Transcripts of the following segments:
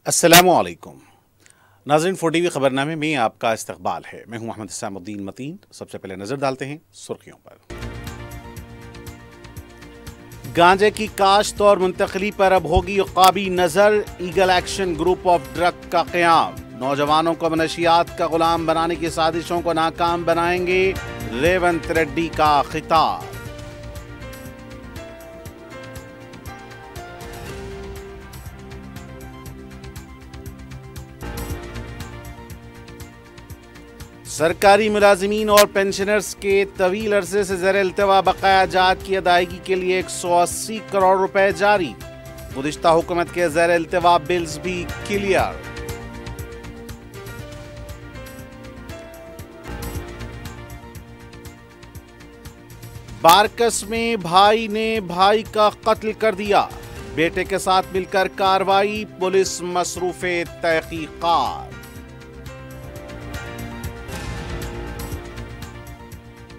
अस्सलामुअलैकुम नाज़रीन, 4TV खबरनामे में आपका इस्तकबाल है। मैं हूं मोहम्मद इस्लामुद्दीन मतीन। सबसे पहले नजर डालते हैं सुर्खियों पर। गांजे की काश्त और मुंतकली पर अब होगी काबी नजर। Eagle action group of drug का क़याम। नौजवानों को मनशियात का गुलाम बनाने की साजिशों को नाकाम बनाएंगे, रेवंत रेड्डी का खिताब। सरकारी मुलाजिमीन और पेंशनर्स के तवील अरसे से ज़र इल्तवा बकाया जात की अदायगी के लिए 180 करोड़ रुपए जारी। गुज़िश्ता हुकूमत के ज़र इल्तवा बिल्स भी क्लियर। बारकस में भाई ने भाई का कत्ल कर दिया। बेटे के साथ मिलकर कार्रवाई, पुलिस मसरूफ़े तहकीकात।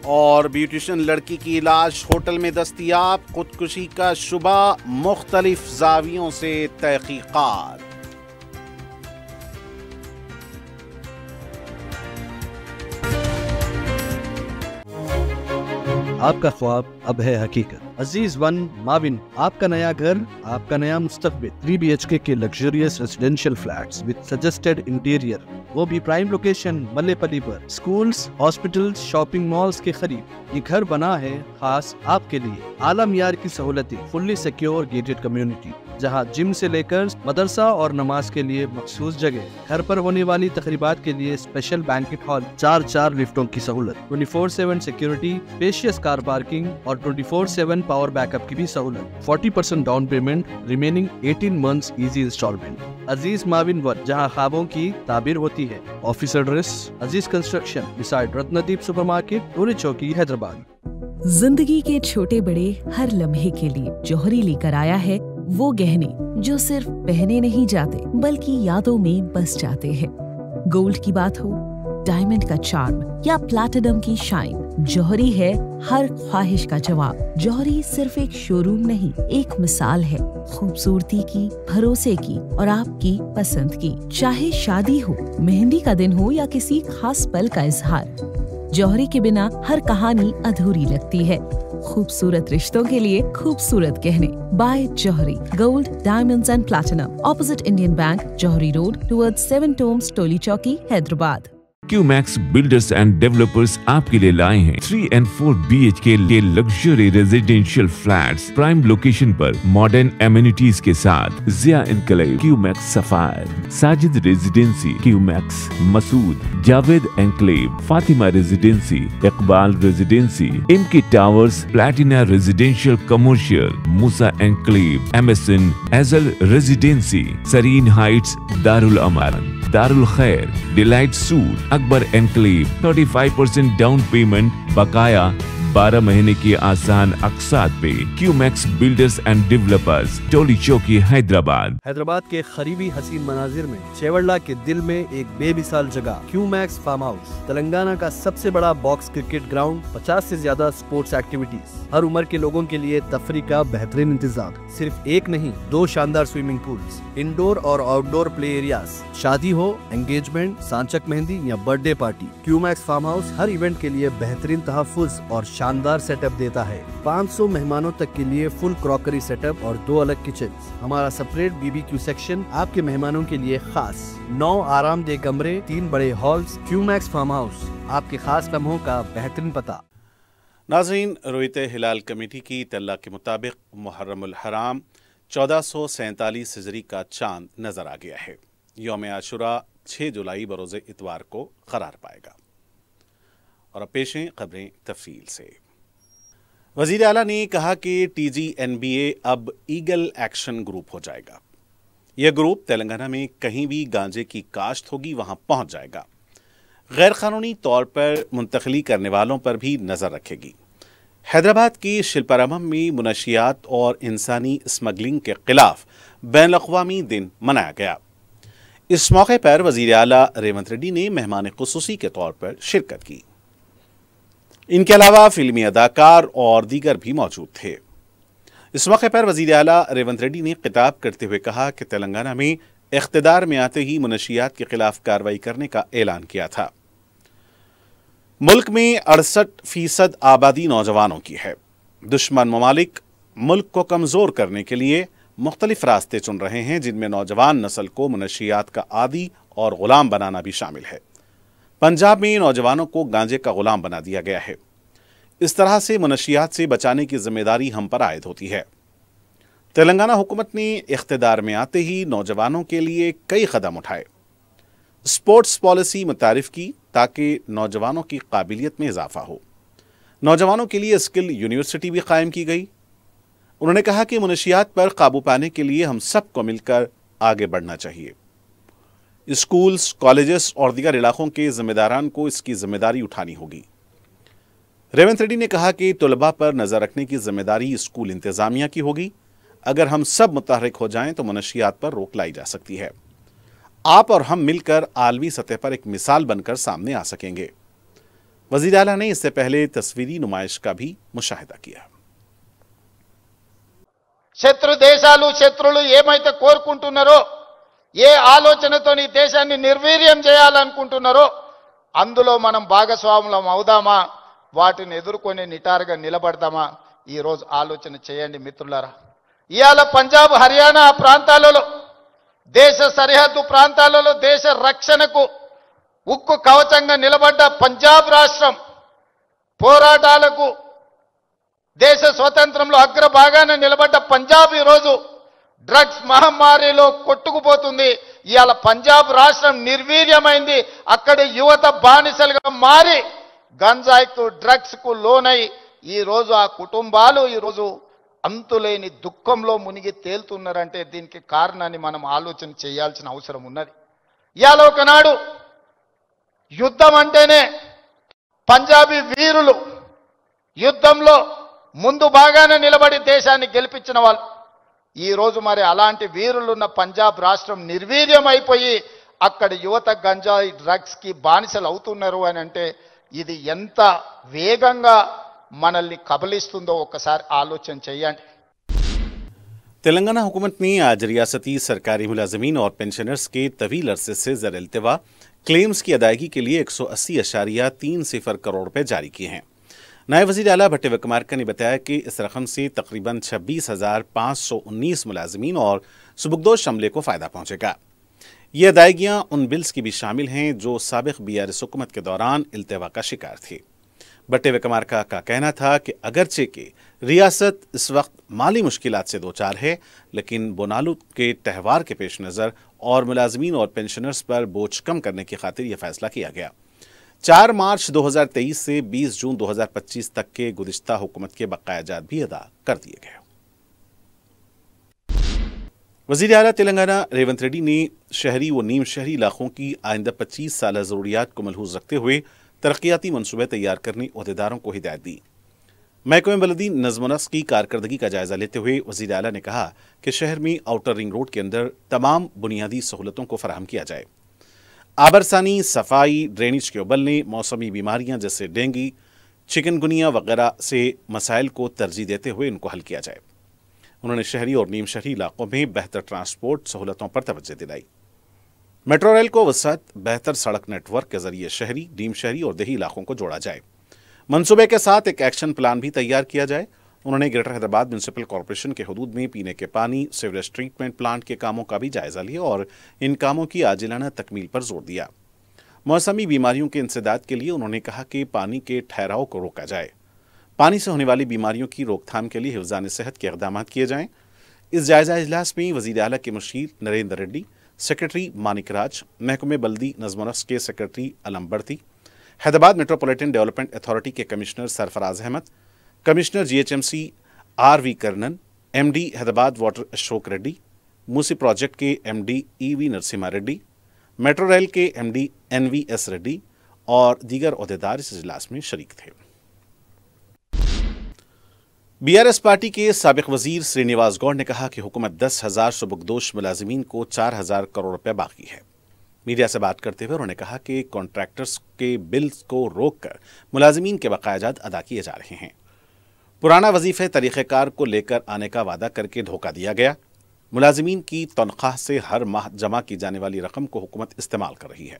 और ब्यूटिशियन लड़की की लाश होटल में दस्तयाब, खुदकुशी का शुबा, मुख्तलिफ जावियों से तहकीकात। आपका ख्वाब अब है हकीकत। अजीज वन माविन, आपका नया घर, आपका नया मुस्तकबिल। 3 BHK के luxurious residential flats with suggested interior, वो भी प्राइम लोकेशन मल्लेपल्ली पर। स्कूल्स, हॉस्पिटल्स, शॉपिंग मॉल्स के करीब ये घर बना है खास आपके लिए। आला मियार की सहूलतें, फुल्ली सिक्योर गेटेड कम्युनिटी जहां जिम से लेकर मदरसा और नमाज के लिए मखसूस जगह। घर पर होने वाली तकरीबात के लिए स्पेशल बैंकेट हॉल, 4 लिफ्टों की सहूलत, 24/7 सिक्योरिटी, स्पेशियस कार पार्किंग और 24/7 पावर बैकअप की भी सहूलत। 40% down payment, remaining 18 months easy instalment. Aziz माविन वन, जहां ख्वाबों की ताबीर होती है। Office address Aziz construction beside Ratnadeep supermarket, Toli Chowki, Hyderabad. जिंदगी के छोटे बड़े हर लम्हे के लिए जौहरी लेकर आया है वो गहने जो सिर्फ पहने नहीं जाते बल्कि यादों में बस जाते हैं। गोल्ड की बात हो, डायमंड का चार्म या प्लैटिनम की शाइन, जौहरी है हर ख्वाहिश का जवाब। जौहरी सिर्फ एक शोरूम नहीं, एक मिसाल है खूबसूरती की, भरोसे की और आपकी पसंद की। चाहे शादी हो, मेहंदी का दिन हो या किसी खास पल का इजहार, जौहरी के बिना हर कहानी अधूरी लगती है। खूबसूरत रिश्तों के लिए खूबसूरत गहने by Johri. Gold, diamonds and platinum, opposite Indian bank, Johri road, towards 7 tombs, Toli Chowki, Hyderabad. Qmax builders and developers आपके लिए लाए हैं 3 and 4 BHK के luxury residential flats prime location पर मॉडर्न एमिनिटीज के साथ। Zia enclave, Qmax sapphire, Sajid residency, Qmax Masood, Javed enclave, Fatima residency, Iqbal residency, इमकी towers, platina residential commercial, Moosa enclave, MSN एजल रेजिडेंसी, सरीन हाइट्स, दारुल अमान, दारुल खैर, delight suit, Akbar enclave, 35% down payment, बकाया 12 महीने की आसान अक़सात पे। क्यूमैक्स बिल्डर्स एंड डेवलपर्स, टोली चौकी, हैदराबाद। हैदराबाद के करीबी हसीन मनाजिर में चेवड़ला के दिल में एक बेमिसाल जगह, क्यूमैक्स फार्म हाउस। तेलंगाना का सबसे बड़ा बॉक्स क्रिकेट ग्राउंड, 50 से ज्यादा स्पोर्ट्स एक्टिविटीज, हर उम्र के लोगों के लिए तफरी का बेहतरीन इंतजाम। सिर्फ एक नहीं, 2 शानदार स्विमिंग पूल्स, इंडोर और आउटडोर प्ले एरियाज। शादी हो, एंगेजमेंट, सांचक मेहंदी या birthday party, Qmax farm house हर इवेंट के लिए बेहतरीन तहफ़्फ़ुज़ और शानदार सेटअप देता है। 500 मेहमानों तक के लिए फुल क्रॉकरी सेटअप और 2 अलग किचन। हमारा सेपरेट BBQ सेक्शन आपके मेहमानों के लिए खास। 9 आरामदेह कमरे, 3 बड़े हॉल्स। क्यूमैक्स फार्म हाउस, आपके खास लम्हों का बेहतरीन पता। नाज़रीन, रोयत हिलाल कमेटी की इत्तला के मुताबिक मुहर्रमुल हराम 1447 हिजरी का चांद नजर आ गया है। यौम आशुरा 6 जुलाई बरोज़ इतवार को करार पाएगा। और अब पेशें खबरें तफसील से। वज़ीर आला ने कहा कि TGNBA अब ईगल एक्शन ग्रुप हो जाएगा। यह ग्रुप तेलंगाना में कहीं भी गांजे की काश्त होगी वहां पहुंच जाएगा। गैर कानूनी तौर पर मुंतकली करने वालों पर भी नज़र रखेगी। हैदराबाद की शिल्पारामम में मुनशियात और इंसानी स्मगलिंग के खिलाफ बैनुल-अक़वामी दिन मनाया गया। इस मौके पर वज़ीर आला रेवंत रेड्डी ने मेहमान खुसूसी के तौर पर शिरकत की। इनके अलावा फिल्मी अदाकार और दीगर भी मौजूद थे। इस मौके पर वज़ीर आला रेवंत रेड्डी ने खिताब करते हुए कहा कि तेलंगाना में इख्तिदार में आते ही मुनशियात के खिलाफ कार्रवाई करने का ऐलान किया था। मुल्क में 68% आबादी नौजवानों की है। दुश्मन ममालिक मुल्क को कमजोर करने के लिए मुख्तलिफ रास्ते चुन रहे हैं, जिनमें नौजवान नस्ल को मुनशियात का आदी और गुलाम बनाना भी शामिल है। पंजाब में नौजवानों को गांजे का गुलाम बना दिया गया है। इस तरह से मुनशियात से बचाने की जिम्मेदारी हम पर आयद होती है। तेलंगाना हुकूमत ने इख्तिदार में आते ही नौजवानों के लिए कई कदम उठाए। स्पोर्ट्स पॉलिसी मुतारिफ की ताकि नौजवानों की काबिलियत में इजाफा हो। नौजवानों के लिए स्किल यूनिवर्सिटी भी कायम की गई। उन्होंने कहा कि मुनशियात पर काबू पाने के लिए हम सबको मिलकर आगे बढ़ना चाहिए। स्कूल्स, कॉलेजेस और दीगर इलाकों के जिम्मेदारान को इसकी जिम्मेदारी उठानी होगी। रेवंत रेड्डी ने कहा कि तलबा पर नजर रखने की जिम्मेदारी स्कूल इंतजामिया की होगी। अगर हम सब मुतहरिक हो जाएं तो मुनशियात पर रोक लाई जा सकती है। आप और हम मिलकर आलमी सतह पर एक मिसाल बनकर सामने आ सकेंगे। वजीर आला ने इससे पहले तस्वीरी नुमाइश का भी मुशाहिदा किया। శత్రు దేశాలు శత్రులు ఏమైతే కోరుకుంటున్నారో, ఏ ఆలోచనతోని దేశాన్ని నిర్వీర్యం చేయాలనుకుంటున్నారో అందులో మనం భాగస్వాములం అవుదామా, వాటిని ఎదుర్కొని నిటారుగా నిలబడదామా, ఈ రోజు ఆలోచన చేయండి మిత్రులారా. ఇయాల పంజాబ్, హర్యానా ప్రాంతాలలో, దేశ సరిహద్దు ప్రాంతాలలో దేశ రక్షణకు ఉక్కు కవచంగా నిలబడ్డ పంజాబ్ రాష్ట్రం పోరాటాలకు దేశ స్వతంత్రంలో అగ్రభాగాన నిలబడ్డ పంజాబ్ ఈరోజు డ్రగ్స్ మహమ్మారిలో కొట్టుకుపోతుంది. ఇవాళ పంజాబ్ రాష్ట్రం నిర్వీర్యమైంది. అక్కడి యువత బానిసలుగా మారి గంజాయికు, డ్రగ్స్ కు లోనై ఈరోజు ఆ కుటుంబాలు ఈరోజు అంతులేని దుఃఖంలో మునిగి తేలుతున్నారంటే దీనికి కారణాన్ని మనం ఆలోచన చేయాల్సిన అవసరం ఉన్నది. ఇవాళ ఒకనాడు యుద్ధం అంటేనే పంజాబీ వీరులు యుద్ధంలో ముందు బాగాన నిలబడి దేశాన్ని గెలిపించిన వాళ్ళు. ఈ రోజు మరి అలాంటి వీరులున్న పంజాబ్ రాష్ట్రం నిర్వీర్యం అయిపోయి అక్కడి యువత గంజాయి, డ్రగ్స్ కి బానిసలు అవుతున్నారు అని అంటే ఇది ఎంత వేగంగా మనల్ని కబలిస్తుందో ఒక్కసారి ఆలోచన చేయండి. तेलंगाना हुकूमत ने आज रियासती सरकारी मुलाजमीन और पेंशनर्स के तवील अरसे से ज़र इल्तिवा क्लेम्स की अदायगी के लिए 180.30 करोड़ रुपए जारी किए हैं। नायब वज़ीर आला भट्टी विक्रमार्का ने बताया कि इस रकम से तकरीबन 26,519 मुलाजमीन और सुबुकदोश अमले को फ़ायदा पहुँचेगा। ये अदायगियाँ उन बिल्स की भी शामिल हैं जो साबिक़ BRS हुकूमत के दौरान इल्तिवा का शिकार थे। भट्टी विक्रमार्का का कहना था कि अगरचे कि रियासत इस वक्त माली मुश्किलात से दो चार है, लेकिन बोनालू के त्यौहार के पेश नज़र और मुलाजमीन और पेंशनर्स पर बोझ कम करने की खातिर यह फैसला किया गया। 4 मार्च 2023 से 20 जून 2025 तक के गुज़िश्ता हुकूमत के बकायाजात भी अदा कर दिए गए। वज़ीर आला तेलंगाना रेवंत रेड्डी ने शहरी व नीम शहरी इलाकों की आइंदा 25 साल ज़रूरियात को मलहूज़ रखते हुए तरक्याती मनसूबे तैयार करने अहदेदारों को हिदायत दी। महकमे बलदी नज़्म नस्क़ की कारकर्दगी का जायज़ा लेते हुए वज़ीर आला ने कहा कि शहर में आउटर रिंग रोड के अंदर तमाम बुनियादी सहूलतों को फराहम किया जाए। आबरसानी, सफाई, ड्रेनेज के उबलने, मौसमी बीमारियां जैसे डेंगू, चिकनगुनिया वगैरह से मसाइल को तरजीह देते हुए इनको हल किया जाए। उन्होंने शहरी और नीम शहरी इलाकों में बेहतर ट्रांसपोर्ट सहूलतों पर तवज्जो दिलाई। मेट्रो रेल को वसअत, बेहतर सड़क नेटवर्क के जरिए शहरी, नीम शहरी और देही इलाकों को जोड़ा जाए। मनसूबे के साथ एक एक्शन प्लान भी तैयार किया जाए। उन्होंने ग्रेटर हैदराबाद म्यूनसिपल कॉरपोरेशन के हदूद में पीने के पानी, सीवरेज ट्रीटमेंट प्लांट के कामों का भी जायजा लिया और इन कामों की आजिलाना तकमील पर जोर दिया। मौसमी बीमारियों के इंसदाद के लिए उन्होंने कहा कि पानी के ठहराव को रोका जाए। पानी से होने वाली बीमारियों की रोकथाम के लिए हिफ्ज़ान सेहत के इक़दाम किए जाएँ। इस जायजा इजलास में वज़ीर आला के मुशीर नरेंद्र रेड्डी, सेक्रेटरी मानिक राज, महकमे बल्दी नज़्म नस्क़ के सेक्रेटरी अलम बर्ती, हैदराबाद मेट्रोपॉलिटन डेवलपमेंट अथॉरिटी के commissioner Sarfaraz Ahmed, commissioner GHMC RV Karnan, MD Hyderabad water Ashok Reddy, Musi project के MD EV Narasimha Reddy, metro rail के MD NVS रेड्डी और दीगर अहदेदार इस इजलास में शरीक थे। BRS पार्टी के साबिक़ वज़ीर श्रीनिवास गौड़ ने कहा कि हुकूमत 10,000 सुबुकदोश मुलाजिमीन को 4,000 करोड़ रुपए बाकी है। मीडिया से बात करते हुए उन्होंने कहा कि कॉन्ट्रैक्टर्स के बिल्स को रोककर मुलाजिमीन के बकायाजात अदा किए जा रहे हैं। पुराना वजीफे तरीक़ेकार को लेकर आने का वादा करके धोखा दिया गया। मुलाजिमीन की तनख्वाह से हर माह जमा की जाने वाली रकम को हुकूमत इस्तेमाल कर रही है।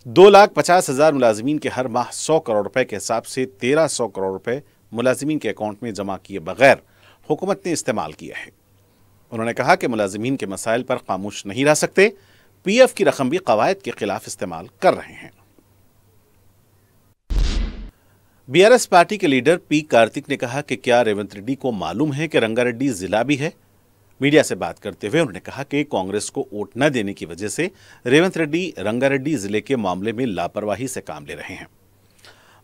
2,50,000 मुलाजिमीन के हर माह 100 करोड़ रुपए के हिसाब से 1,300 करोड़ रुपए मुलाजिमीन के अकाउंट में जमा किए बगैर हुकूमत ने इस्तेमाल किया है। उन्होंने कहा कि मुलाजिमीन के मसाइल पर खामोश नहीं रह सकते, पीएफ की रकम भी कवायद के खिलाफ इस्तेमाल कर रहे हैं। बीआरएस पार्टी के लीडर पी कार्तिक ने कहा कि क्या रेवंत रेड्डी को मालूम है कि रंगारेड्डी जिला भी है। मीडिया से बात करते हुए उन्होंने कहा कि कांग्रेस को वोट न देने की वजह से रेवंत रेड्डी रंगारेड्डी जिले के मामले में लापरवाही से काम ले रहे हैं।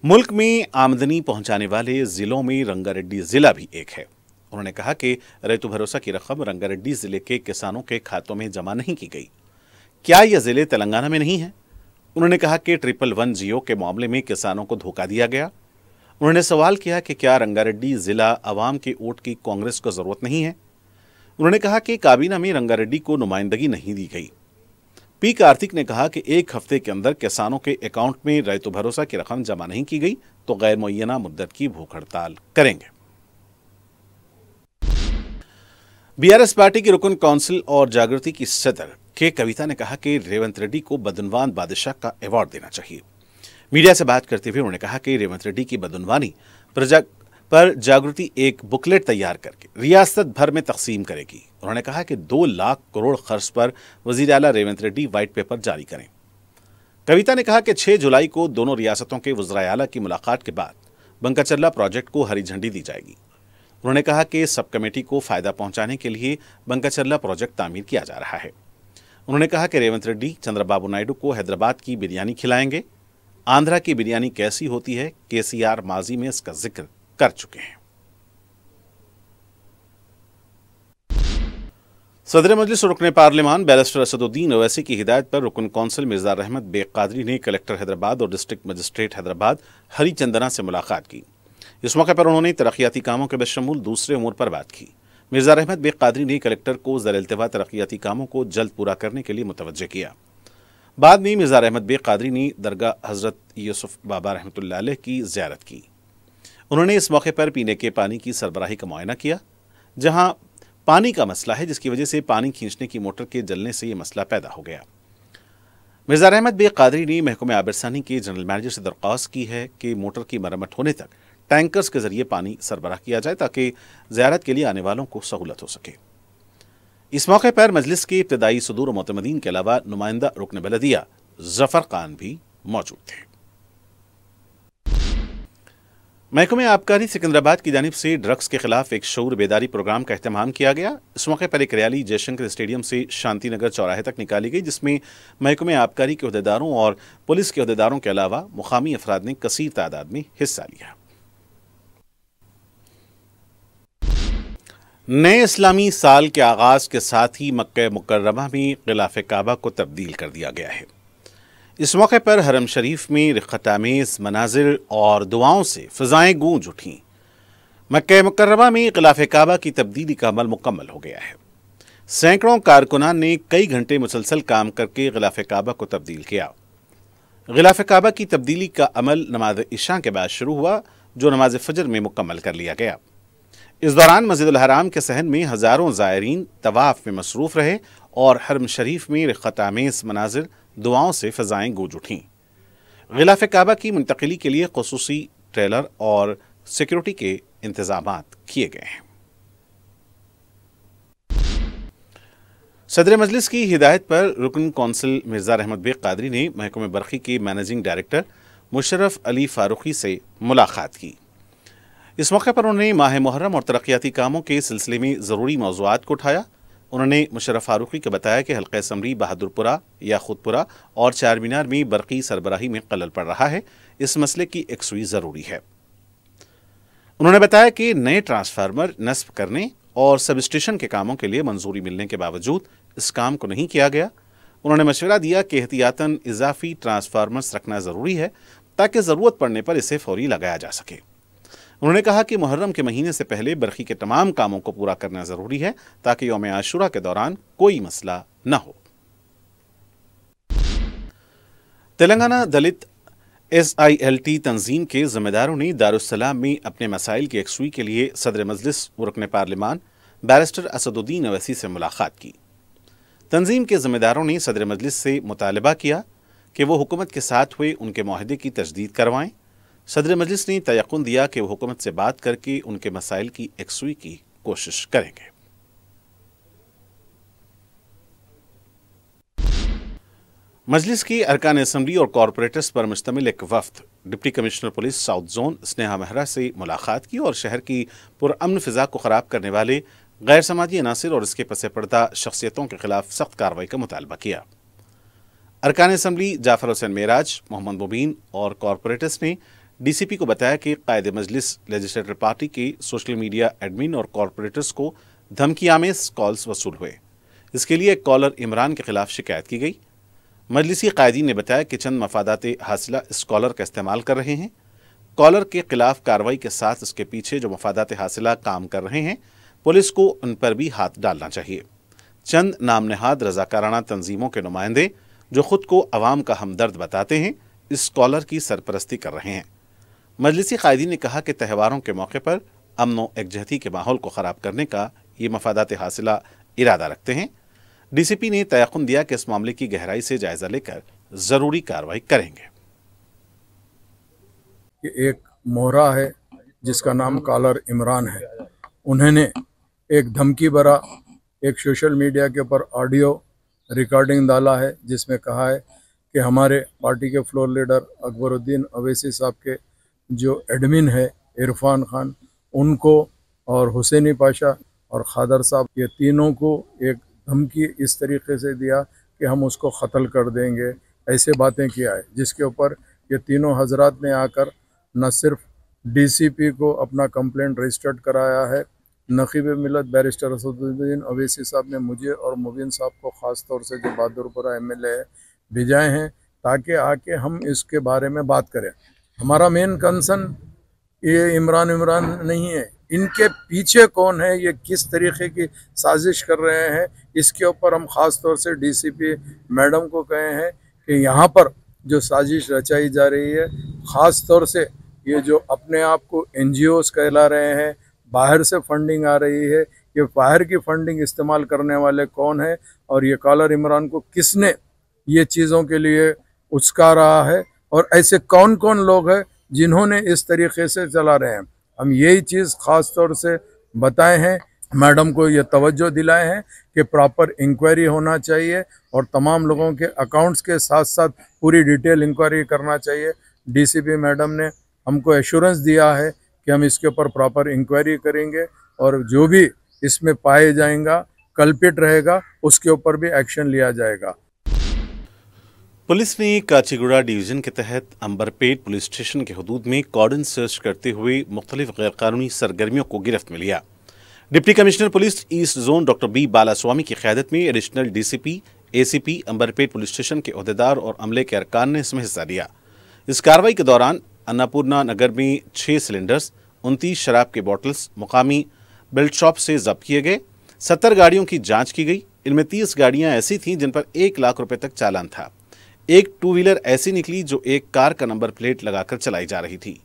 मुल्क में आमदनी पहुंचाने वाले जिलों में रंगारेड्डी जिला भी एक है। उन्होंने कहा कि రైతు भरोसा की रकम रंगारेड्डी जिले के किसानों के खातों में जमा नहीं की गई। क्या यह जिले तेलंगाना में नहीं है? उन्होंने कहा कि 111 जियो के मामले में किसानों को धोखा दिया गया। उन्होंने सवाल किया कि क्या रंगारेड्डी जिला अवाम के वोट की कांग्रेस को जरूरत नहीं है। उन्होंने कहा कि काबीना में रंगारेड्डी को नुमाइंदगी नहीं दी गई। पी कार्तिक ने कहा कि एक हफ्ते के अंदर किसानों के अकाउंट में రైతు भरोसा की रकम जमा नहीं की गई तो गैर मुअय्यना मुद्दत की भूख हड़ताल करेंगे। बीआरएस पार्टी की रुकन काउंसिल और जागृति की सदर के कविता ने कहा कि रेवंत रेड्डी को बदनवान बादशाह का अवार्ड देना चाहिए। मीडिया से बात करते हुए उन्होंने कहा कि रेवंत रेड्डी की बदनवानी पर जागृति एक बुकलेट तैयार करके रियासत भर में तकसीम करेगी। उन्होंने कहा कि 2 लाख करोड़ खर्च पर वजीर आला रेवंत रेड्डी व्हाइट पेपर जारी करें। कविता ने कहा कि 6 जुलाई को दोनों रियासतों के वज़राए आला की मुलाकात के बाद बंकाचर्ला प्रोजेक्ट को हरी झंडी दी जाएगी। उन्होंने कहा कि सब कमेटी को फायदा पहुंचाने के लिए बंकाचर्ला प्रोजेक्ट तामीर किया जा रहा है। उन्होंने कहा कि रेवंत रेड्डी चंद्रबाबू नायडू को हैदराबाद की बिरयानी खिलाएंगे। आंध्रा की बिरयानी कैसी होती है, केसीआर माजी में इसका जिक्र कर चुके हैं। सदर मजलिस रुकन पार्लिमान बैरिस्टर असदुद्दीन ओवैसी की हिदायत पर रुकन कौंसिल मिर्जा रहमत बेग कादरी ने कलेक्टर हैदराबाद और डिस्ट्रिक्ट मजिस्ट्रेट हैदराबाद हरी चंदना से मुलाकात की। इस मौके पर उन्होंने तरक्याती कामों के बशमूल दूसरे उमूर पर बात की। मिर्जा रहमत बेग कादरी ने कलेक्टर को ज़र-ए-इल्तिवा तरक्याती कामों को जल्द पूरा करने के लिए मुतवज्जे किया। बाद में मिर्जा रहमत बेग कादरी ने दरगाह हजरत यूसुफ बाबा रहमतुल्लाह अलैह की ज़ियारत की। उन्होंने इस मौके पर पीने के पानी की सरबराही का मुआयना किया। जहां पानी का मसला है, जिसकी वजह से पानी खींचने की मोटर के जलने से यह मसला पैदा हो गया। मिर्जा रहमत बेग कादरी ने महकमे आबिरसानी के जनरल मैनेजर से दरख्वास्त की है कि मोटर की मरम्मत होने तक टैंकर्स के जरिए पानी सरबराह किया जाए ताकि ज़ियारत के लिए आने वालों को सहूलत हो सके। इस मौके पर मजलिस के इब्तदाई सदूर और मोतमदीन के अलावा नुमाइंदा रुकन बलदिया जफर खान भी मौजूद थे। महकमे आबकारी सिकंदराबाद की जानिब से ड्रग्स के खिलाफ एक शऊर बेदारी प्रोग्राम का एहतमाम किया गया। इस मौके पर एक रैली जयशंकर स्टेडियम से शांतिनगर चौराहे तक निकाली गई, जिसमें महकमे आबकारी के अहदेदारों और पुलिस के अहदेदारों के अलावा मुकामी अफराद ने कसीर तादाद में हिस्सा लिया। नए इस्लामी साल के आगाज के साथ ही मक्का मुकर्रमा में गिलाफ काबा को तब्दील कर दिया गया है। इस मौके पर हरम शरीफ में रिख्खत-आमेज़ मनाजिर और दुआओं से फ़िज़ाएं गूंज उठीं। मक्का मुकर्रमा में गिलाफ काबा की तब्दीली का अमल मुकम्मल हो गया है। सैकड़ों कारकुनान ने कई घंटे मुसलसल काम करके गिलाफ काबा को तब्दील किया। गिलाफ काबा की तब्दीली का अमल नमाज इशा के बाद शुरू हुआ, जो नमाज फजर में मुकम्मल कर लिया गया। इस दौरान मस्जिदुल हराम के सहन में हज़ारों ज़ायरीन तवाफ़ में मसरूफ़ रहे और हरम शरीफ में रिख्खत-आमेज़ मनाजिर दुआओं से फ़िज़ाएं गूंज उठीं। गिलाफ काबा की मुंतकिली के लिए ख़ुसूसी ट्रेलर और सिक्योरिटी के इंतज़ामात किए गए हैं। सदर मजलिस की हिदायत पर रुकन कौंसिल मिर्जा रहमत बेग कादरी ने महकमे बरक़ी के मैनेजिंग डायरेक्टर मुशर्रफ अली फारूकी से मुलाकात की। इस मौके पर उन्होंने माह मुहर्रम और तरक्याती कामों के सिलसिले में ज़रूरी मौज़ूआत को उठाया। उन्होंने मुशर्रफ फारूकी को बताया कि हल्का असम्बली बहादुरपुरा या खुदपुरा और चार मीनार में बरक़ी सरबराही में खलल पड़ रहा है, इस मसले की एकसुई ज़रूरी है। उन्होंने बताया कि नए ट्रांसफार्मर नस्ब करने और सब स्टेशन के कामों के लिए मंजूरी मिलने के बावजूद इस काम को नहीं किया गया। उन्होंने मशवरा दिया कि एहतियातन इजाफी ट्रांसफार्मर्स रखना ज़रूरी है ताकि ज़रूरत पड़ने पर इसे फौरी लगाया जा सके। उन्होंने कहा कि मुहर्रम के महीने से पहले बरक़ी के तमाम कामों को पूरा करना ज़रूरी है ताकि यौम आशूरा के दौरान कोई मसला न हो। तेलंगाना दलित SILT तंजीम के ज़िम्मेदारों ने दारुस्सलाम में अपने मसाइल की एकसुई के लिए सदर मजलिस रुकन पार्लिमान बैरिस्टर असदुद्दीन अवैसी से मुलाकात की। तंजीम के जिम्मेदारों ने सदर मजलिस से मुतालबा किया कि वो हुकूमत के साथ हुए उनके मुआहदे की तजदीद करवाएं। सदर मजलिस ने तयक़ुन दिया कि वो हुकूमत से बात करके उनके मसाइल की यकसुई की कोशिश करेंगे। मजलिस की अरकान असम्बली और कॉरपोरेटर्स पर मुश्तमिल एक वफ्द deputy commissioner police south zone Sneha Mehra से मुलाकात की और शहर की पुरअमन फिजा को ख़राब करने वाले गैर समाजी अनासिर और इसके पसे पर्दा शख्सियतों के खिलाफ सख्त कार्रवाई का मुतालबा किया। अरकान असम्बली जाफर हुसैन मेराज, मोहम्मद मुबीन और कॉरपोरेटर्स ने DCP को बताया कि कायदे मजलिस लेजिस्लेटर पार्टी के सोशल मीडिया एडमिन और कॉरपोरेटर्स को धमकी आमेज कॉल्स वसूल हुए। इसके लिए कॉलर इमरान के खिलाफ शिकायत की गई। मजलिसी कायदीन ने बताया कि चंद मफादात हासिला इस कॉलर का इस्तेमाल कर रहे हैं। कॉलर के खिलाफ कार्रवाई के साथ इसके पीछे जो मफादात हासिला काम कर रहे हैं, पुलिस को उन पर भी हाथ डालना चाहिए। चंद नाम नहाद रजाकाराना तंजीमों के नुमाइंदे जो खुद को अवाम का हमदर्द बताते हैं, इस कॉलर की सरपरस्ती कर रहे हैं। मजलिसी कायदीन ने कहा कि त्यौहारों के मौके पर अमन व एकजहती के माहौल को ख़राब करने का ये मफादात हासिला इरादा रखते हैं। DCP ने तयक़ुन दिया कि इस मामले की गहराई से जायजा लेकर ज़रूरी कार्रवाई करेंगे। एक मोहरा है जिसका नाम कॉलर इमरान है, उन्होंने एक धमकी भरा एक सोशल मीडिया के ऊपर ऑडियो रिकॉर्डिंग डाला है जिसमें कहा है कि हमारे पार्टी के फ्लोर लीडर अकबरुद्दीन अवैसी साहब के जो एडमिन है इरफान खान, उनको और हुसैनी पाशा और खादर साहब, ये तीनों को एक धमकी इस तरीके से दिया कि हम उसको क़त्ल कर देंगे, ऐसे बातें किया है। जिसके ऊपर ये तीनों हजरात ने आकर न सिर्फ DCP को अपना कंप्लेंट रजिस्टर्ड कराया है, नकीब मिलत बैरिस्टर असदुद्दीन अवैसी साहब ने मुझे और मुबीन साहब को ख़ास तौर से जो बहादुरपुरा MLA भेजाए हैं ताकि आके हम इसके बारे में बात करें। हमारा मेन कंसर्न ये इमरान नहीं है, इनके पीछे कौन है, ये किस तरीके की साजिश कर रहे हैं, इसके ऊपर हम ख़ास तौर से DCP मैडम को कहे हैं कि यहाँ पर जो साजिश रचाई जा रही है, ख़ास तौर से ये जो अपने आप को NGOs कहला रहे हैं, बाहर से फंडिंग आ रही है, ये बाहर की फंडिंग इस्तेमाल करने वाले कौन है और ये कॉलर इमरान को किसने ये चीज़ों के लिए उस्का रहा है और ऐसे कौन कौन लोग हैं जिन्होंने इस तरीके से चला रहे हैं। हम यही चीज़ ख़ास तौर से बताए हैं, मैडम को ये तवज्जो दिलाए हैं कि प्रॉपर इंक्वायरी होना चाहिए और तमाम लोगों के अकाउंट्स के साथ साथ पूरी डिटेल इंक्वायरी करना चाहिए। DCP मैडम ने हमको एश्योरेंस दिया है कि हम इसके ऊपर प्रॉपर इंक्वायरी करेंगे और जो भी इसमें पाए जाएगा, कल्पिट रहेगा, उसके ऊपर भी एक्शन लिया जाएगा। पुलिस ने काचीगुड़ा डिवीजन के तहत अंबरपेट पुलिस स्टेशन के हदूद में कॉर्डन सर्च करते हुए मुख्तलिफ गैरकानूनी सरगर्मियों को गिरफ्त में लिया। Deputy commissioner police east zone doctor B Balaswamy की क़यादत में additional DCP ACP Amberpet police station के अहदेदार और अमले के अरकान ने इसमें हिस्सा लिया। इस कार्रवाई के दौरान अन्नापूर्णा नगर में 6 सिलेंडर्स, 29 शराब के बॉटल्स मुकामी बेल्ट शॉप से जब्त किए गए। 70 गाड़ियों की जांच की गई। इनमें 30 गाड़ियां ऐसी थीं जिन पर 1 लाख रुपए तक चालान था। एक 2 व्हीलर ऐसी निकली जो एक कार का नंबर प्लेट लगाकर चलाई जा रही थी।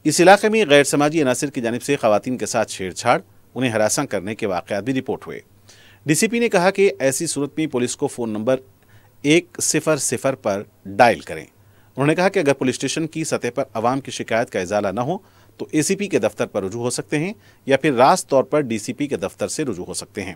इस इलाके में गैर समाजी अनासिर की जानिब से खवातीन के साथ छेड़छाड़, उन्हें हरासा करने के वाक़यात भी रिपोर्ट हुए। DCP ने कहा कि ऐसी सूरत में पुलिस को फ़ोन नंबर 100 पर डायल करें। उन्होंने कहा कि अगर पुलिस स्टेशन की सतह पर आवाम की शिकायत का इजाला न हो तो ACP के दफ्तर पर रुजू हो सकते हैं या फिर रास्त तौर पर DCP के दफ्तर से रुजू हो सकते हैं।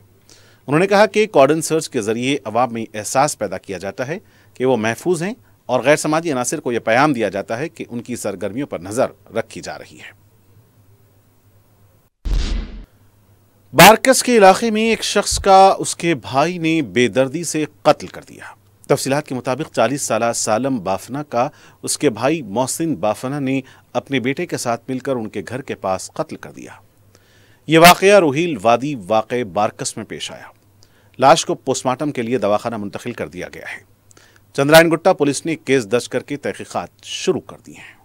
उन्होंने कहा कि कॉर्डन सर्च के जरिए अवाम में एहसास पैदा किया जाता है कि वो महफूज हैं और गैर समाजी अनासिर को यह पैगाम दिया जाता है कि उनकी सरगर्मियों पर नजर रखी जा रही है। बारकस के इलाके में एक शख्स का उसके भाई ने बेदर्दी से कत्ल कर दिया। तफसीलात के मुताबिक 40 साला सालम बाफना का उसके भाई मोहसिन बाफना ने अपने बेटे के साथ मिलकर उनके घर के पास कत्ल कर दिया। यह वाक़या रोहिल वादी वाक़े बारकस में पेश आया। लाश को पोस्टमार्टम के लिए दवाखाना मुंतकिल कर दिया गया है। चंद्रायन गुट्टा पुलिस ने केस दर्ज करके तहकीकात शुरू कर दी हैं।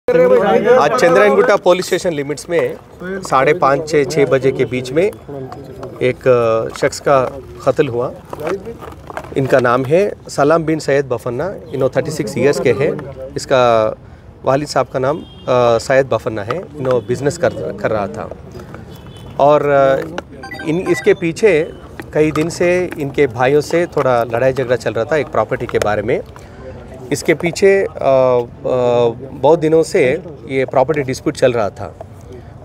आज Chandrayangutta police station limits में 5:30 6 बजे के बीच में एक शख्स का कत्ल हुआ। इनका नाम है सलाम बिन सैयद बफन्ना। इन्हों 36 ईयर्स के हैं। इसका वालिद साहब का नाम सैयद बफन्ना है। इन्होंने बिज़नेस कर रहा था और इसके पीछे कई दिन से इनके भाइयों से थोड़ा लड़ाई झगड़ा चल रहा था एक प्रॉपर्टी के बारे में। इसके पीछे बहुत दिनों से ये प्रॉपर्टी डिस्प्यूट चल रहा था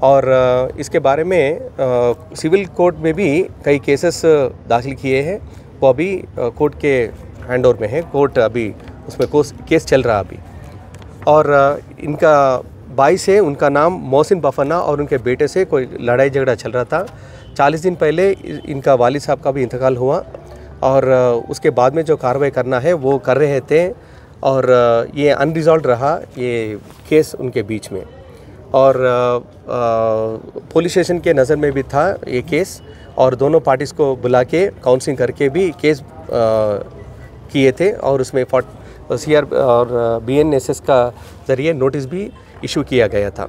और इसके बारे में सिविल कोर्ट में भी कई केसेस दाखिल किए हैं। वो अभी कोर्ट के हैंडओवर में है। कोर्ट अभी उसमें केस चल रहा अभी। और इनका भाई से उनका नाम मोहसिन बफन्ना और उनके बेटे से कोई लड़ाई झगड़ा चल रहा था। 40 दिन पहले इनका वालिद साहब का भी इंतकाल हुआ और उसके बाद में जो कार्रवाई करना है वो कर रहे थे और ये अनरिजॉल्व रहा ये केस उनके बीच में। और पुलिस स्टेशन के नज़र में भी था ये केस और दोनों पार्टीज़ को बुला के काउंसलिंग करके भी केस किए थे और उसमें CR और BNSS का ज़रिए नोटिस भी इशू किया गया था।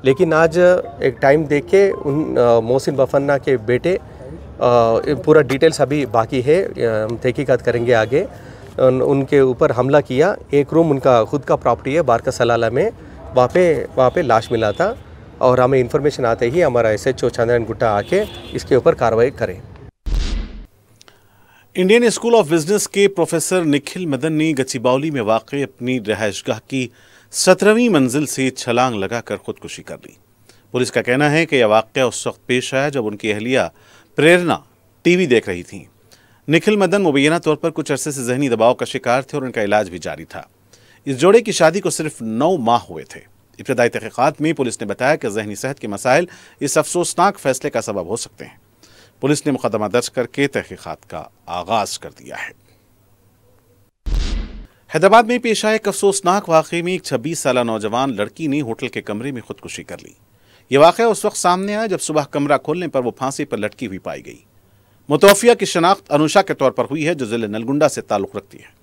लेकिन आज एक टाइम देख के उन मोहसिन बफन्ना के बेटे पूरा डिटेल्स अभी बाकी है, हम तहकीकात करेंगे आगे। उनके ऊपर हमला किया। एक रूम उनका खुद का प्रॉपर्टी है बारका सलाला में, वहाँ पे लाश मिला था और हमें इन्फॉर्मेशन आते ही हमारा SHO चंद्रन गुट्टा आके इसके ऊपर कार्रवाई करें। इंडियन स्कूल ऑफ बिजनेस के प्रोफेसर निखिल मदन ने गचिबौली में वाक़ अपनी रिहाइशगाह की 17वीं मंजिल से छलांग लगाकर खुदकुशी कर ली। पुलिस का कहना है कि यह वाक़या उस वक्त पेश आया जब उनकी अहलिया प्रेरणा टीवी देख रही थी। निखिल मदन मुबैना तौर पर कुछ अरसे से जहनी दबाव का शिकार थे और उनका इलाज भी जारी था। इस जोड़े की शादी को सिर्फ 9 माह हुए थे। इब्तदाई तहक़ीक़ात में पुलिस ने बताया कि जहनी सेहत के मसाइल इस अफसोसनाक फैसले का सबब हो सकते हैं। पुलिस ने मुकदमा दर्ज करके तहक़ीक़ात का आगाज कर दिया है। हैदराबाद में पेश आए एक अफसोसनाक वाक़े में एक 26 साला नौजवान लड़की ने होटल के कमरे में खुदकुशी कर ली। यह वाक़या उस वक्त सामने आया जब सुबह कमरा खोलने पर वो फांसी पर लटकी हुई पाई गई। मुतवफ़िया की शनाख्त अनुषा के तौर पर हुई है जो ज़िले नलगुंडा से ताल्लुक़ रखती है।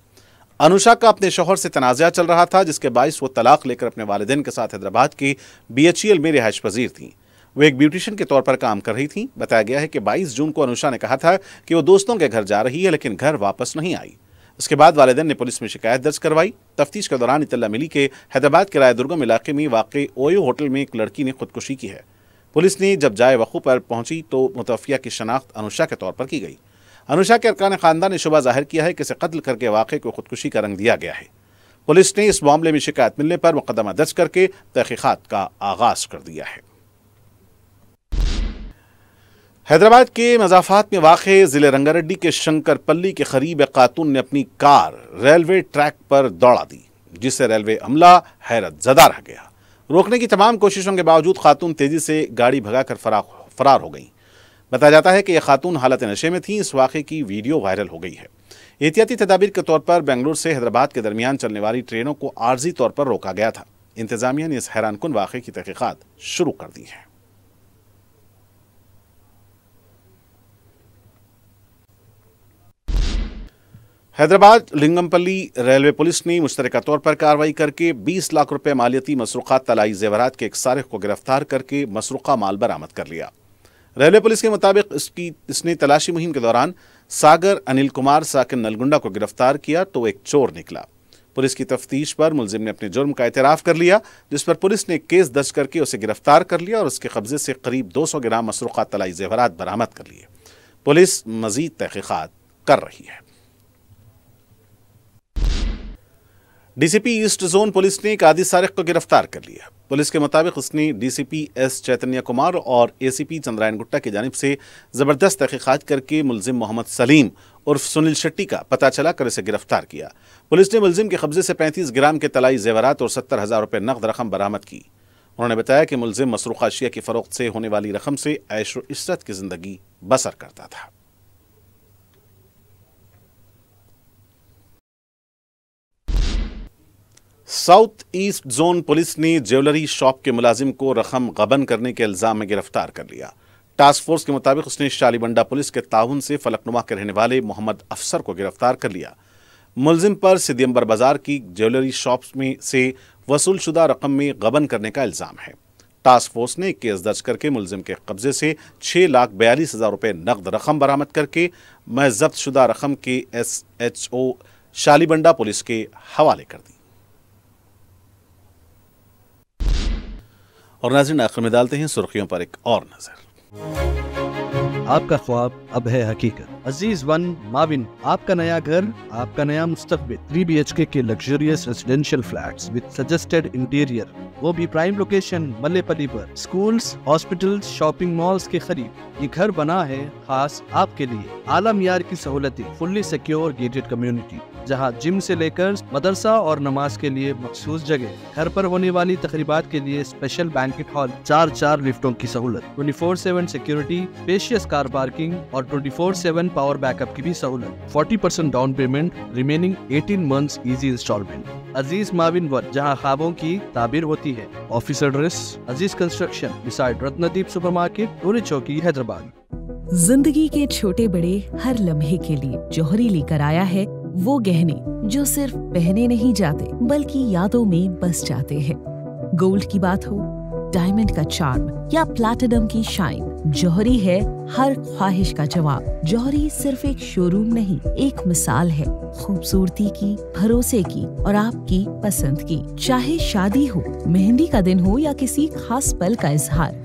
अनुषा का अपने शौहर से तनाज़ा चल रहा था जिसके बाइस वो तलाक लेकर अपने वालिदैन के साथ हैदराबाद के BHEL में रिहाइश पजीर थी। वो एक ब्यूटिशियन के तौर पर काम कर रही थी। बताया गया है कि 22 जून को अनुषा ने कहा था कि वो दोस्तों के घर जा रही है लेकिन घर वापस नहीं आई। इसके बाद वालिदैन ने पुलिस में शिकायत दर्ज करवाई। तफ्तीश के दौरान इत्तला मिली कि हैदराबाद के रायदुर्गम इलाके में वाक़ ओयो होटल में एक लड़की ने खुदकुशी की है। पुलिस ने जब जाए वक़ू पर पहुंची तो मुतवफ़िया की शनाख्त अनुषा के तौर पर की गई। अनुषा के अरकान ख़ानदान ने शुबा जाहिर किया है कि इसे कत्ल करके वाक़े को खुदकुशी का रंग दिया गया है। पुलिस ने इस मामले में शिकायत मिलने पर मुकदमा दर्ज करके तहक़ीक़ात का आगाज कर दिया है। हैदराबाद के मज़ाफ़ात में वाक़े ज़िले रंगारेड्डी के शंकरपल्ली के करीब एक खातून ने अपनी कार रेलवे ट्रैक पर दौड़ा दी जिससे रेलवे अमला हैरत ज़दा रह गया। रोकने की तमाम कोशिशों के बावजूद खातून तेज़ी से गाड़ी भगाकर फरार हो गई। बताया जाता है कि यह खातून हालत नशे में थी। इस वाक़े की वीडियो वायरल हो गई है। एहतियाती तदाबीर के तौर पर बेंगलुरु से हैदराबाद के दरमियान चलने वाली ट्रेनों को आर्जी तौर पर रोका गया था। इंतजामिया ने इस हैरानकुन वाक़े की तहक़ीक़ात शुरू कर दी है। हैदराबाद लिंगमपल्ली रेलवे पुलिस ने मुश्तरका तौर पर कार्रवाई करके 20 लाख रुपए मालियती मसरूक़ात तलाई ज़ेवरात के एक सारिक़ को गिरफ्तार करके मसरूक़ा माल बरामद कर लिया। रेलवे पुलिस के मुताबिक इसने तलाशी मुहिम के दौरान सागर अनिल कुमार साकिन नलगुंडा को गिरफ्तार किया तो एक चोर निकला। पुलिस की तफ्तीश पर मुलजिम ने अपने जुर्म का एतराफ़ कर लिया जिस पर पुलिस ने केस दर्ज करके उसे गिरफ्तार कर लिया और उसके कब्जे से करीब 200 ग्राम मसरूक़ात तलाई ज़ेवरात बरामद कर लिए। पुलिस मज़ीद तहक़ीक़ात कर रही है। DCP ईस्ट जोन पुलिस ने एक आदि सारिक को गिरफ्तार कर लिया। पुलिस के मुताबिक उसने DCP S चैतन्य कुमार और ACP चंद्रायन गुट्टा की जानिब से ज़बरदस्त तहक़ीक़ात करके मुलजिम मोहम्मद सलीम उर्फ सुनील शेट्टी का पता चला कर इसे गिरफ्तार किया। पुलिस ने मुलजिम के कब्जे से 35 ग्राम के तलाई ज़ेवरात और 70,000 रुपये नकद रकम बरामद की। उन्होंने बताया कि मुलजिम मसरूक़ा अशिया की फ़रोख्त से होने वाली रकम से ऐश व इशरत की ज़िंदगी बसर करता था। साउथ ईस्ट जोन पुलिस ने ज्वेलरी शॉप के मुलाजिम को रकम गबन करने के इल्जाम में गिरफ्तार कर लिया। टास्क फोर्स के मुताबिक उसने शालीबंडा पुलिस के ताउन से फलकनुमा के रहने वाले मोहम्मद अफसर को गिरफ्तार कर लिया। मुलजिम पर सिद्धियंबर बाजार की ज्वेलरी शॉप में से वसूल शुदा रकम में गबन करने का इल्जाम है। टास्क फोर्स ने केस दर्ज करके मुलजिम के कब्जे से 6,42,000 रुपये नकद रकम बरामद करके जब्त शुदा रकम के SHO शालीबंडा पुलिस के हवाले कर दी। और नाज़रीन, आखिर में डालते हैं सुर्खियों पर एक और नजर। आपका ख्वाब अब है हकीकत। अजीज वन माविन, आपका नया घर, आपका नया मुस्तकबिल। 3 BHK के luxurious residential flats with suggested interior, वो भी प्राइम लोकेशन मल्लेपल्ली पर। स्कूल्स, हॉस्पिटल्स, शॉपिंग मॉल्स के करीब ये घर बना है खास आपके लिए। आला मियार की सहूलतें, फुल्ली सिक्योर गेटेड कम्युनिटी जहां जिम से लेकर मदरसा और नमाज के लिए मखसूस जगह, घर पर होने वाली तकरीबात के लिए स्पेशल बैंकेट हॉल, 4 लिफ्टों की सहूलत, 24/7 सिक्योरिटी, स्पेशियस कार पार्किंग और 24/7 पावर बैकअप की भी सहूलत। 40% down payment, remaining 18 months easy instalment. Aziz माविन वन, जहां ख्वाबों की ताबीर होती है। Office address Aziz construction beside Ratnadeep supermarket, Toli Chowki, Hyderabad. जिंदगी के छोटे बड़े हर लम्हे के लिए जौहरी लेकर आया है वो गहने जो सिर्फ पहने नहीं जाते बल्कि यादों में बस जाते हैं। गोल्ड की बात हो, डायमंड का चार्म या प्लैटिनम की शाइन, जौहरी है हर ख्वाहिश का जवाब। जौहरी सिर्फ एक शोरूम नहीं, एक मिसाल है खूबसूरती की, भरोसे की और आपकी पसंद की। चाहे शादी हो, मेहंदी का दिन हो या किसी खास पल का इजहार,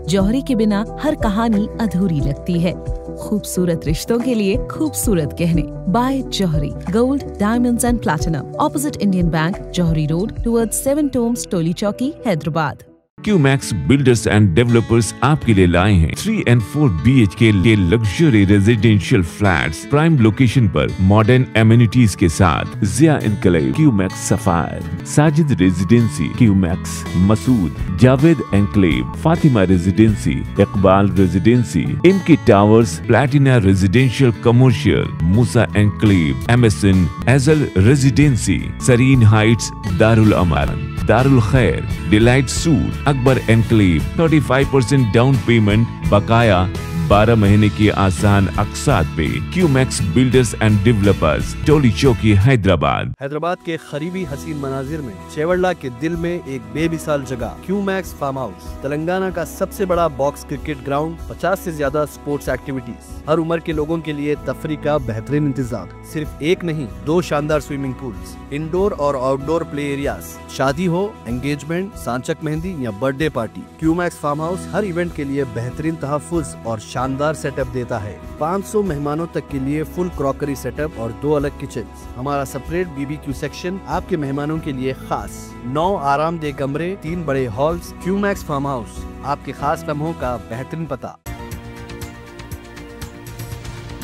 जौहरी के बिना हर कहानी अधूरी लगती है। खूबसूरत रिश्तों के लिए खूबसूरत गहने by Johri. Gold, diamonds and platinum, opposite Indian bank, Johri road, towards 7 tombs, Toli Chowki, Hyderabad. Qmax builders and developers आपके लिए लाए हैं 3 and 4 BHK के luxury residential flats prime location पर मॉडर्न एमिनिटीज के साथ। Zia enclave, Qmax sapphire, Sajid residency, Qmax Masood, Javed enclave, Fatima residency, Iqbal residency, इमकी towers, platina residential commercial, Moosa enclave, MSN एजल रेजिडेंसी, सरीन हाइट्स, दारुल अमान, दारुल खैर, delight suit, Akbar enclave, 35% down payment, बकाया 12 महीने की आसान अक़सात पे। क्यूमैक्स बिल्डर्स एंड डेवलपर्स, टोली चौकी, हैदराबाद। हैदराबाद के करीबी हसीन मनाजिर में चेवड़ला के दिल में एक बेमिसाल जगह, क्यूमैक्स फार्म हाउस, तेलंगाना का सबसे बड़ा बॉक्स क्रिकेट ग्राउंड, 50 से ज्यादा स्पोर्ट्स एक्टिविटीज, हर उम्र के लोगों के लिए तफरी का बेहतरीन इंतजाम। सिर्फ एक नहीं, 2 शानदार स्विमिंग पूल्स, इंडोर और आउटडोर प्ले एरियाज। शादी हो, एंगेजमेंट, सांचक मेहंदी या birthday party, Qmax farm house हर इवेंट के लिए बेहतरीन तहफ्फुज़ और शानदार सेटअप देता है। 500 मेहमानों तक के लिए फुल क्रॉकरी सेटअप और 2 अलग किचन। हमारा सेपरेट BBQ सेक्शन आपके मेहमानों के लिए खास। 9 आरामदेह कमरे, 3 बड़े हॉल्स। क्यूमैक्स फार्म हाउस, आपके खास लम्हों का बेहतरीन पता।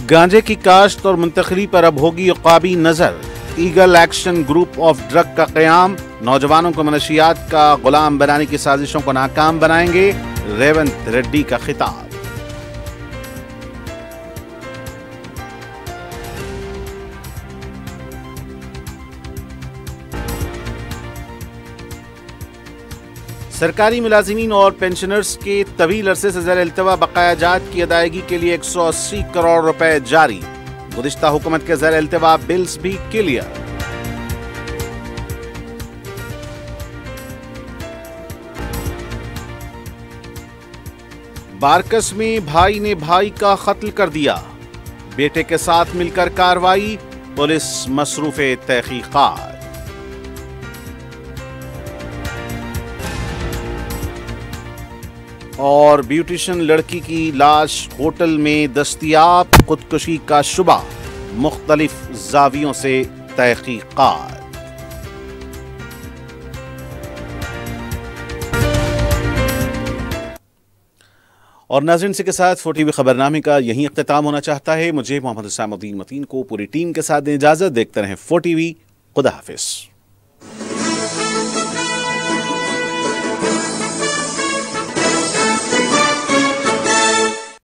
गांजे की काश्त और मुंतखली पर अब होगी उक़ाबी नजर। Eagle action group of drug का क़याम, नौजवानों को मनशियात का गुलाम बनाने की साजिशों को नाकाम बनाएंगे, रेवंत रेड्डी का खिताब। सरकारी मुलाजिमीन और पेंशनर्स के तवील अरसे से ज़ेर इल्तवा बकायाजात की अदायगी के लिए 180 करोड़ रुपए जारी। गुज़िश्ता हुकूमत के ज़ेर इल्तवा बिल्स भी क्लियर। बारकस में भाई ने भाई का कत्ल कर दिया, बेटे के साथ मिलकर कार्रवाई, पुलिस मसरूफ़े तहकीकात। और ब्यूटिशियन लड़की की लाश होटल में दस्तयाब, खुदकुशी का शुबा, मुख्तलिफ जावियों से तहकीकात। और नाज़रीन, इसी के साथ 4TV खबरनामे का यहीं इख्तिताम होना चाहता है। मुझे मोहम्मद हुसैन मतीन को पूरी टीम के साथ दें इजाज़त। देखते रहें 4TV। खुदा हाफिज़।